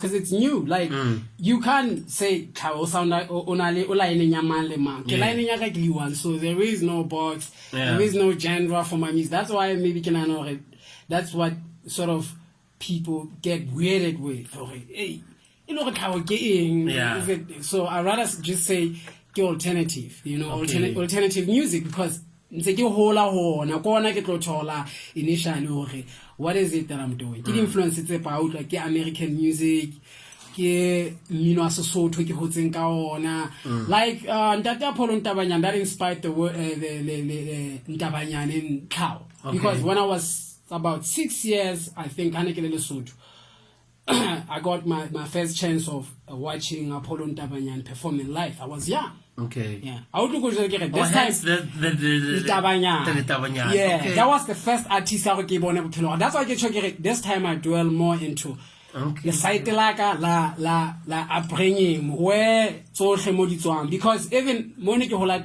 because it's new. Like you can't say sound like so there is no box, there is no genre for my music. That's why maybe can I know it. That's what sort of people get weirded with. Hey, you know what so I rather just say alternative, you know, alternative music, because initially what is it that I'm doing? Ke influence it's about like American music, ke mino Sesotho ke hotseng ka ona, like Ntate Apollo Ntabanyane, that inspired the Ntabanyane in Cow, because when I was about 6 years, I think I got my first chance of watching Apollo Ntabanyane performing live. I was young. Okay. Yeah. I would go to this time. Ntabanyane. Yeah. Okay. That was the first artist I gave on. That's why I get this time I dwell more into the site la upbringing where so because even Monique my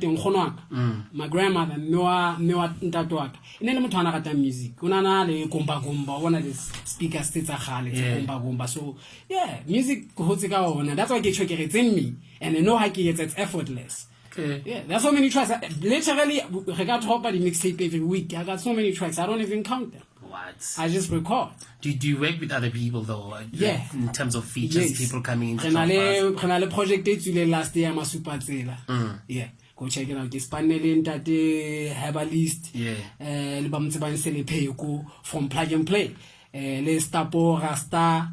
grandmother Ntatwaka and then Mutana music. Unana le gumba one of the speakers states gumba. So yeah, music that's why I get it's in me, and I know how it's effortless. Okay. Yeah, there's so many tracks. Literally, I got to hop by the mixtape every week. I got so many tracks. I don't even count them. What? I just record. Do you work with other people though? Yeah. In terms of features, people coming in. Renale project to last year, my super zela. Yeah. Go check it out. This panel in that herbalist. Yeah. From Plug and Play. Les Tapo Rasta.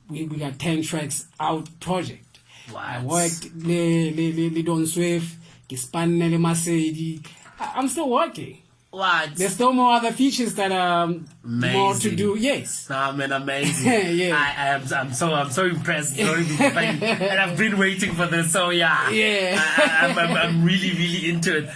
We got 10 tracks out project. What? I worked le Don Swift. Kispanele Masedi. I'm still working. What? There's still more other features that are more to do. Yes. Nah, man, amazing. Yeah. I'm so impressed. And I've been waiting for this. So yeah. Yeah. I'm really into it.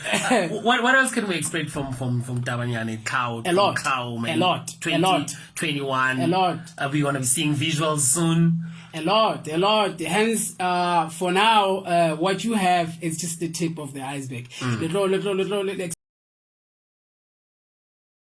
What else can we expect from Ntabanyane? Cow. A lot. Cow, man. A lot. 2021. A lot. We want to be seeing visuals soon. A lot. Hence, for now, what you have is just the tip of the iceberg. Little